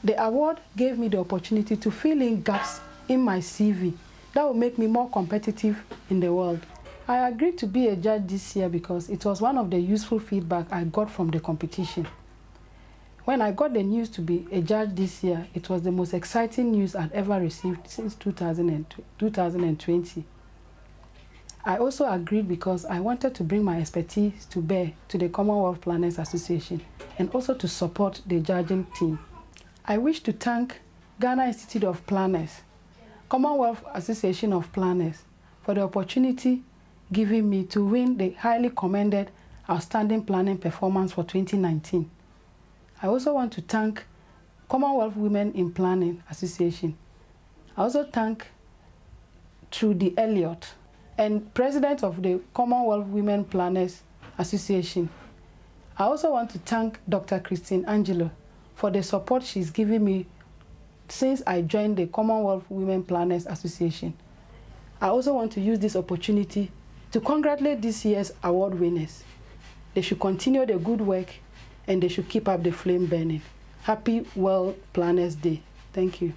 The award gave me the opportunity to fill in gaps in my CV that will make me more competitive in the world. I agreed to be a judge this year because it was one of the useful feedback I got from the competition. When I got the news to be a judge this year, it was the most exciting news I'd ever received since 2020. I also agreed because I wanted to bring my expertise to bear to the Commonwealth Planners Association and also to support the judging team. I wish to thank Ghana Institute of Planners, Commonwealth Association of Planners for the opportunity given me to win the highly commended Outstanding Planning Performance for 2019. I also want to thank Commonwealth Women in Planning Association. I also thank Trudy Elliott and President of the Commonwealth Women Planners Association. I also want to thank Dr. Christine Angelo for the support she's given me since I joined the Commonwealth Women Planners Association. I also want to use this opportunity to congratulate this year's award winners. They should continue the good work and they should keep up the flame burning. Happy World Planners Day. Thank you.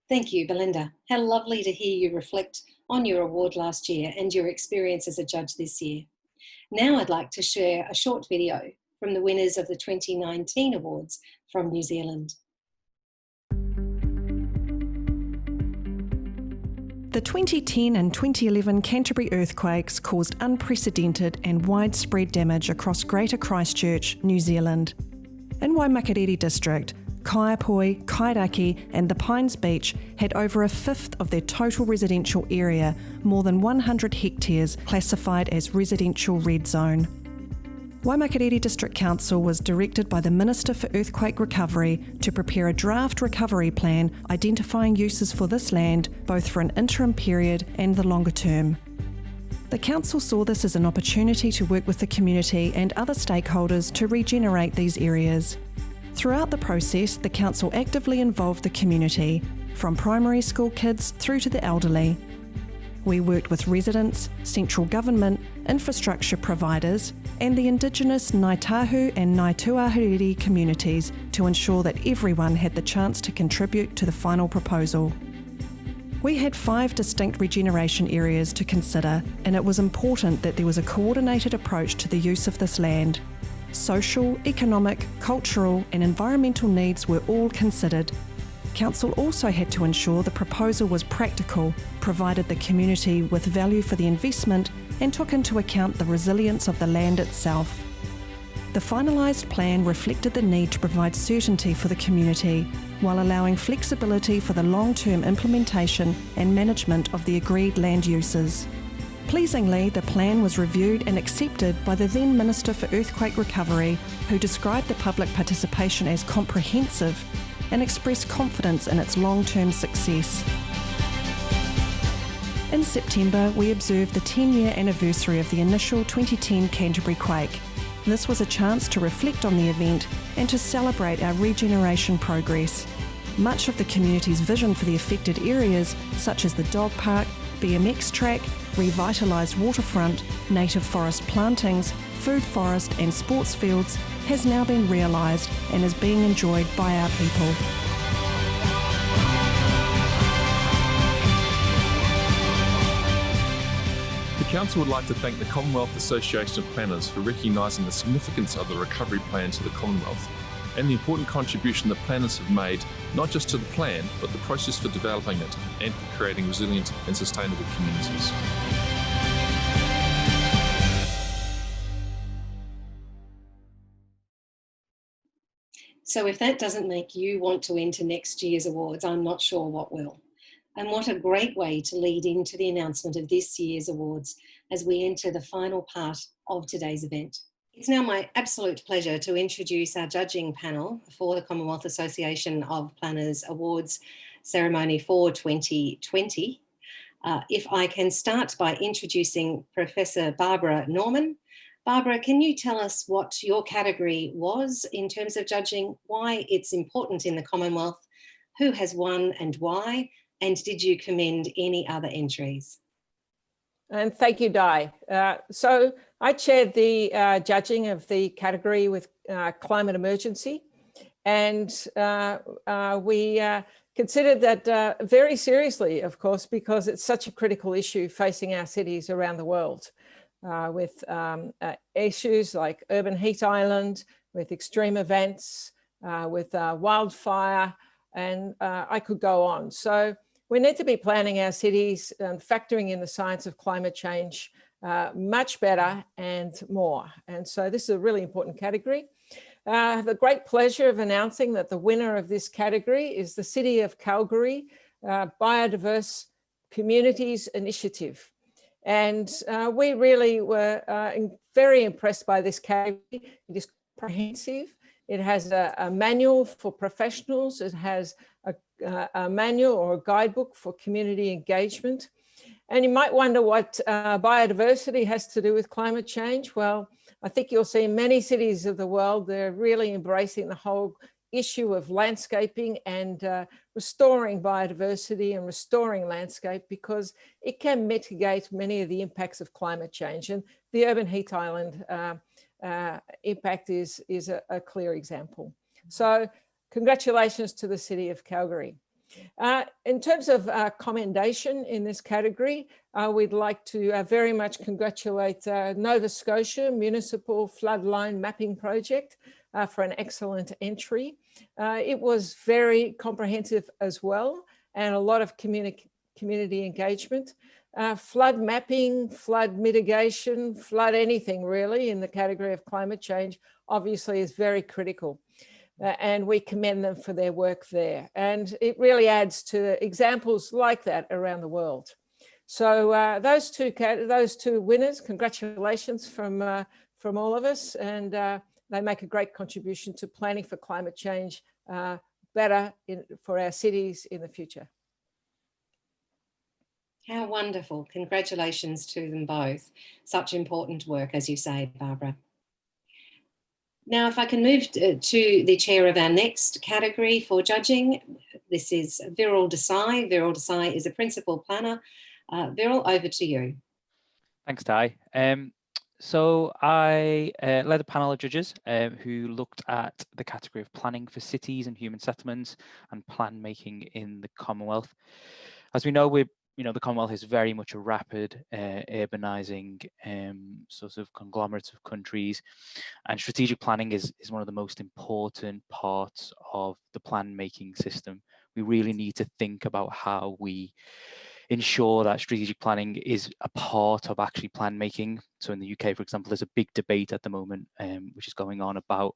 Thank you, Belinda. How lovely to hear you reflect on your award last year and your experience as a judge this year. Now I'd like to share a short video from the winners of the 2019 awards from New Zealand. The 2010 and 2011 Canterbury earthquakes caused unprecedented and widespread damage across Greater Christchurch, New Zealand. In Waimakariri District, Kaiapoi, Kairaki and the Pines Beach had over a fifth of their total residential area, more than 100 hectares, classified as residential red zone. Waimakariri District Council was directed by the Minister for Earthquake Recovery to prepare a draft recovery plan identifying uses for this land, both for an interim period and the longer term. The Council saw this as an opportunity to work with the community and other stakeholders to regenerate these areas. Throughout the process, the Council actively involved the community, from primary school kids through to the elderly. We worked with residents, central government, infrastructure providers, and the Indigenous Ngāi Tahu and Ngāi Tuahuriri communities to ensure that everyone had the chance to contribute to the final proposal. We had 5 distinct regeneration areas to consider, and it was important that there was a coordinated approach to the use of this land. Social, economic, cultural, and environmental needs were all considered. Council also had to ensure the proposal was practical, provided the community with value for the investment, and took into account the resilience of the land itself. The finalised plan reflected the need to provide certainty for the community, while allowing flexibility for the long-term implementation and management of the agreed land uses. Pleasingly, the plan was reviewed and accepted by the then Minister for Earthquake Recovery, who described the public participation as comprehensive and expressed confidence in its long-term success. In September, we observed the 10-year anniversary of the initial 2010 Canterbury quake. This was a chance to reflect on the event and to celebrate our regeneration progress. Much of the community's vision for the affected areas, such as the dog park, BMX track, revitalised waterfront, native forest plantings, food forest and sports fields, has now been realised and is being enjoyed by our people. The Council would like to thank the Commonwealth Association of Planners for recognising the significance of the recovery plan to the Commonwealth and the important contribution the planners have made, not just to the plan, but the process for developing it and for creating resilient and sustainable communities. So if that doesn't make you want to enter next year's awards, I'm not sure what will. And what a great way to lead into the announcement of this year's awards as we enter the final part of today's event. It's now my absolute pleasure to introduce our judging panel for the Commonwealth Association of Planners Awards ceremony for 2020. If I can start by introducing Professor Barbara Norman. Barbara, can you tell us what your category was in terms of judging, why it's important in the Commonwealth, who has won and why, and did you commend any other entries? And thank you, Di. So I chaired the judging of the category with climate emergency, and we considered that very seriously, of course, because it's such a critical issue facing our cities around the world. With issues like urban heat island, with extreme events, with wildfire, and I could go on. So we need to be planning our cities and factoring in the science of climate change much better and more. And so this is a really important category. I have the great pleasure of announcing that the winner of this category is the City of Calgary Biodiverse Communities Initiative. And we really were very impressed by this category. It is comprehensive. It has a manual for professionals. It has a manual or a guidebook for community engagement. And you might wonder what biodiversity has to do with climate change. Well, I think you'll see in many cities of the world, they're really embracing the whole issue of landscaping and restoring biodiversity and restoring landscape, because it can mitigate many of the impacts of climate change. And the urban heat island impact is a clear example. So congratulations to the City of Calgary. In terms of commendation in this category, we'd like to very much congratulate Nova Scotia Municipal Floodline Mapping Project for an excellent entry. It was very comprehensive as well, and a lot of community engagement. Flood mapping, flood mitigation, flood anything really in the category of climate change obviously is very critical. And we commend them for their work there. And it really adds to examples like that around the world. So those two winners, congratulations from from all of us, and they make a great contribution to planning for climate change better for our cities in the future. How wonderful. Congratulations to them both. Such important work, as you say, Barbara. Now, if I can move to the chair of our next category for judging, this is Viral Desai. Viral Desai is a principal planner. Viral, over to you. Thanks, Di. So I led a panel of judges who looked at the category of planning for cities and human settlements and plan making in the Commonwealth. As we know, the Commonwealth is very much a rapid urbanizing sort of conglomerate of countries, and strategic planning is one of the most important parts of the plan making system. We really need to think about how we ensure that strategic planning is a part of actually plan making. So in the UK, for example, there's a big debate at the moment which is going on about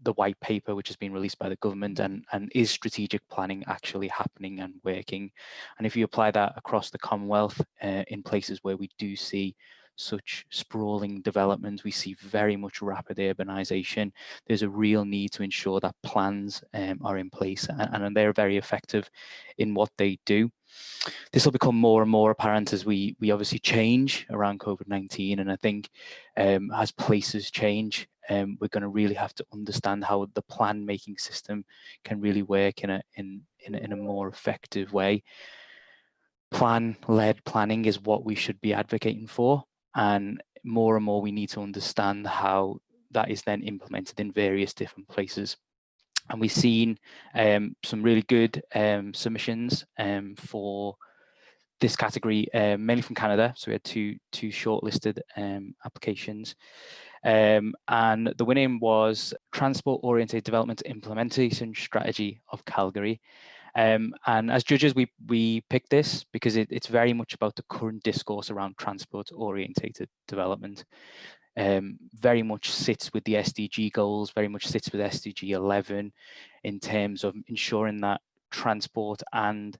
the white paper which has been released by the government, and is strategic planning actually happening and working? And if you apply that across the Commonwealth in places where we do see such sprawling development, we see very much rapid urbanization, there's a real need to ensure that plans are in place and they're very effective in what they do. This will become more and more apparent as we obviously change around COVID-19, and I think as places change, we're going to really have to understand how the plan making system can really work in a more effective way. Plan-led planning is what we should be advocating for, and more we need to understand how that is then implemented in various different places. And we've seen some really good submissions for this category, mainly from Canada. So we had two shortlisted applications. And the winning was Transport Oriented Development Implementation Strategy of Calgary. And as judges, we picked this because it's very much about the current discourse around transport orientated development. Very much sits with the SDG goals, very much sits with SDG 11 in terms of ensuring that transport and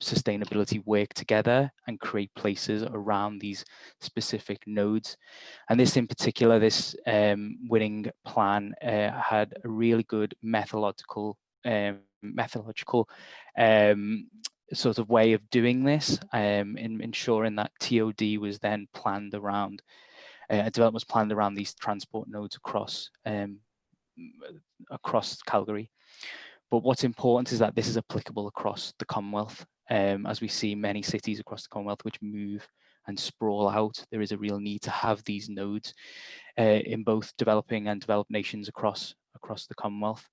sustainability work together and create places around these specific nodes. And this in particular, this winning plan had a really good methodological sort of way of doing this, in ensuring that TOD was then planned around, development was planned around these transport nodes across Calgary. But what's important is that this is applicable across the Commonwealth. As we see many cities across the Commonwealth which move and sprawl out, there is a real need to have these nodes in both developing and developed nations across the Commonwealth.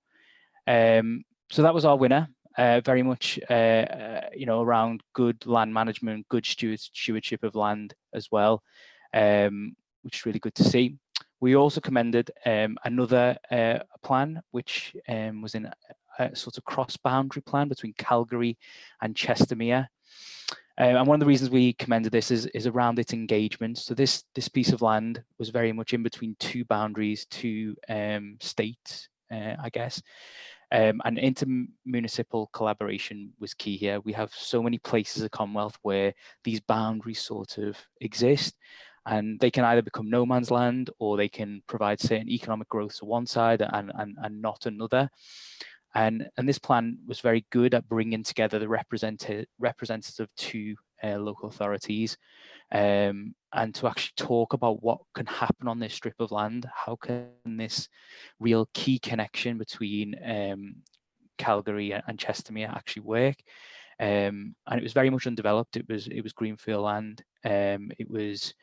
So that was our winner. Very much around good land management, good stewardship of land as well, which is really good to see. We also commended another plan which was in a sort of cross-boundary plan between Calgary and Chestermere. And one of the reasons we commended this is around its engagement. So this piece of land was very much in between two boundaries, two states, I guess. And intermunicipal collaboration was key here. We have so many places in the Commonwealth where these boundaries sort of exist, and they can either become no man's land or they can provide certain economic growth to one side and not another. And this plan was very good at bringing together the representatives of two local authorities and to actually talk about what can happen on this strip of land. How can this real key connection between Calgary and Chestermere actually work? And it was very much undeveloped. It was greenfield land. It was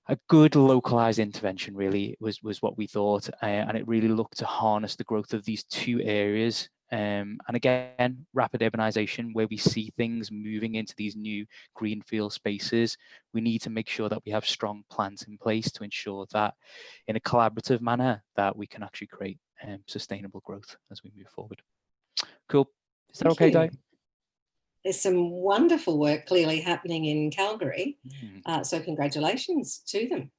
a good localized intervention, really, was what we thought, and it really looked to harness the growth of these two areas. And again, rapid urbanization, where we see things moving into these new greenfield spaces, we need to make sure that we have strong plans in place to ensure that in a collaborative manner that we can actually create sustainable growth as we move forward. Cool. Is that okay, Di? There's some wonderful work clearly happening in Calgary. So congratulations to them.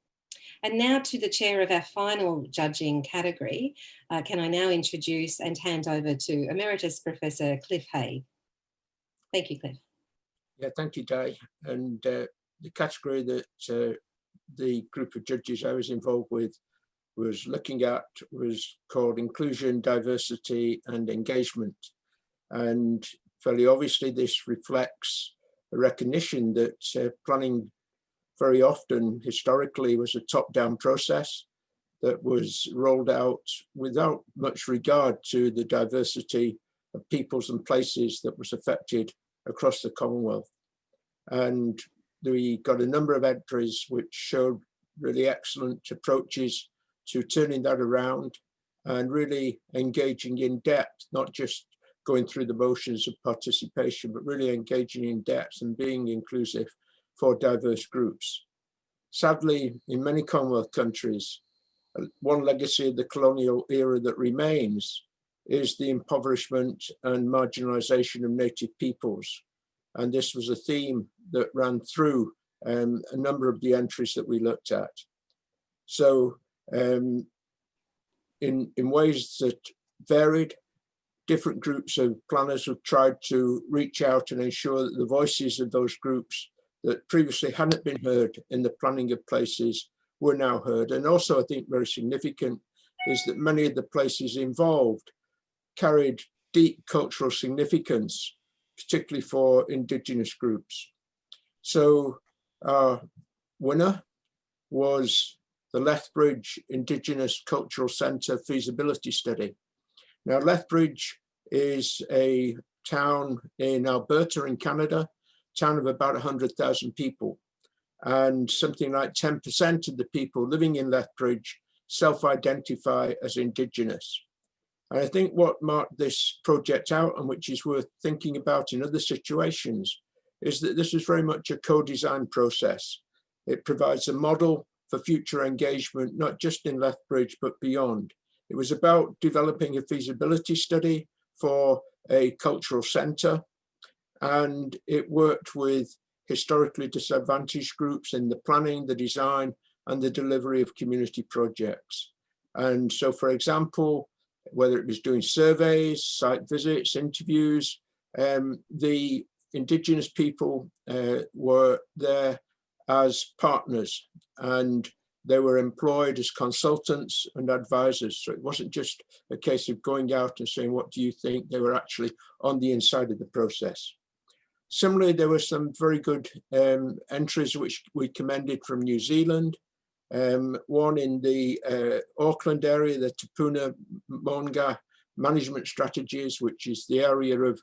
And now to the chair of our final judging category. Can I now introduce and hand over to Emeritus Professor Cliff Hay. Thank you, Cliff. Yeah, thank you, Di. And the category that the group of judges I was involved with was looking at was called Inclusion, Diversity and Engagement. And fairly obviously this reflects a recognition that planning very often historically was a top-down process that was rolled out without much regard to the diversity of peoples and places that was affected across the Commonwealth. And we got a number of entries which showed really excellent approaches to turning that around and really engaging in depth, not just going through the motions of participation, but really engaging in depth and being inclusive for diverse groups. Sadly, in many Commonwealth countries, one legacy of the colonial era that remains is the impoverishment and marginalisation of native peoples. And this was a theme that ran through a number of the entries that we looked at. So in ways that varied, different groups of planners have tried to reach out and ensure that the voices of those groups that previously hadn't been heard in the planning of places were now heard. And also I think very significant is that many of the places involved carried deep cultural significance, particularly for Indigenous groups. So our winner was the Lethbridge Indigenous Cultural Centre feasibility study. Now, Lethbridge is a town in Alberta in Canada, town of about 100,000 people. And something like 10% of the people living in Lethbridge self-identify as Indigenous. And I think what marked this project out, and which is worth thinking about in other situations, is that this is very much a co-design process. It provides a model for future engagement, not just in Lethbridge, but beyond. It was about developing a feasibility study for a cultural centre, and it worked with historically disadvantaged groups in the planning, the design, and the delivery of community projects. And so, for example, whether it was doing surveys, site visits, interviews, the Indigenous people were there as partners, and they were employed as consultants and advisors. So it wasn't just a case of going out and saying, what do you think? They were actually on the inside of the process. Similarly, there were some very good entries which we commended from New Zealand. One in the Auckland area, the Tupuna Monga management strategies, which is the area of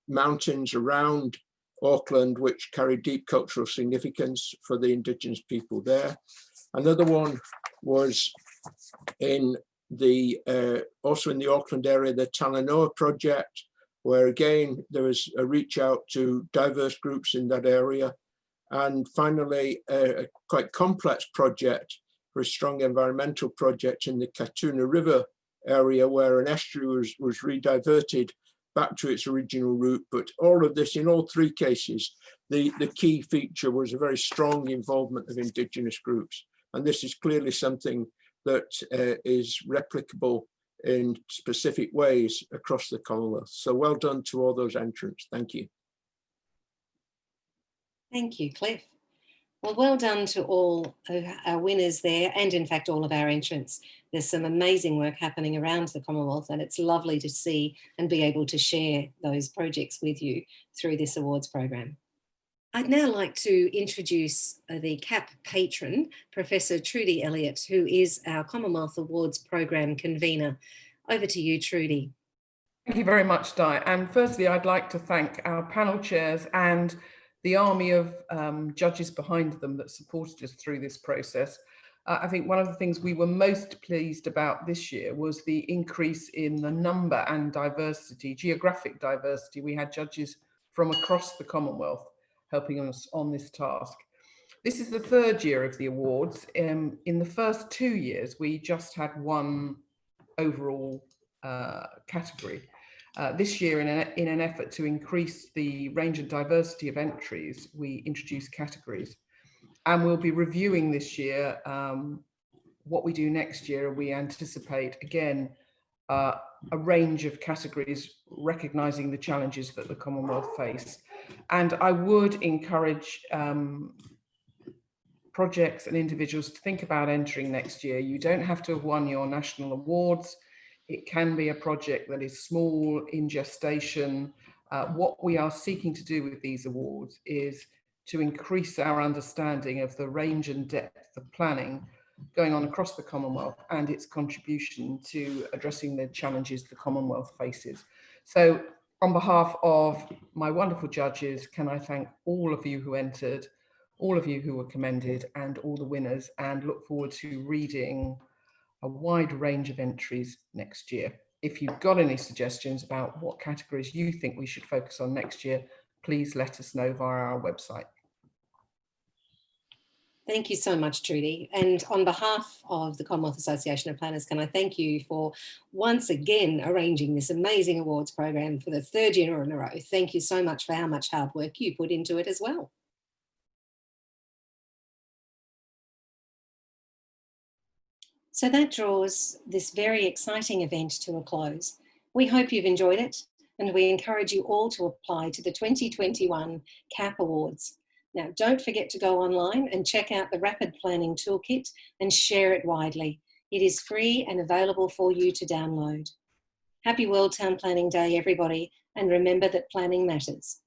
mountains around Auckland, which carry deep cultural significance for the Indigenous people there. Another one was in the also in the Auckland area, the Talanoa project, where again there was a reach out to diverse groups in that area. And finally, a quite complex project for a strong environmental project in the Katuna River area, where an estuary was rediverted back to its original route. But all of this, in all three cases, the key feature was a very strong involvement of Indigenous groups. And this is clearly something that is replicable in specific ways across the Commonwealth. So well done to all those entrants. Thank you. Thank you, Cliff. Well done to all our winners there, and in fact all of our entrants. There's some amazing work happening around the Commonwealth, and it's lovely to see and be able to share those projects with you through this awards program. I'd now like to introduce the CAP patron, Professor Trudy Elliott, who is our Commonwealth Awards program convener. Over to you, Trudy. Thank you very much, Di. And firstly, I'd like to thank our panel chairs and the army of judges behind them that supported us through this process. I think one of the things we were most pleased about this year was the increase in the number and diversity, geographic diversity. We had judges from across the Commonwealth helping us on this task. This is the third year of the awards. In the first 2 years, we just had one overall category. This year, in an effort to increase the range and diversity of entries, we introduced categories. And we'll be reviewing this year what we do next year. We anticipate, again, a range of categories, recognising the challenges that the Commonwealth face. And I would encourage projects and individuals to think about entering next year. You don't have to have won your national awards. It can be a project that is small, in gestation. What we are seeking to do with these awards is to increase our understanding of the range and depth of planning going on across the Commonwealth and its contribution to addressing the challenges the Commonwealth faces. So on behalf of my wonderful judges, can I thank all of you who entered, all of you who were commended, and all the winners, and look forward to reading a wide range of entries next year. If you've got any suggestions about what categories you think we should focus on next year, please let us know via our website. Thank you so much, Trudy. And on behalf of the Commonwealth Association of Planners, can I thank you for once again arranging this amazing awards program for the 3rd year in a row. Thank you so much for how much hard work you put into it as well. So that draws this very exciting event to a close. We hope you've enjoyed it, and we encourage you all to apply to the 2021 CAP Awards. Now, don't forget to go online and check out the Rapid Planning Toolkit and share it widely. It is free and available for you to download. Happy World Town Planning Day, everybody, and remember that planning matters.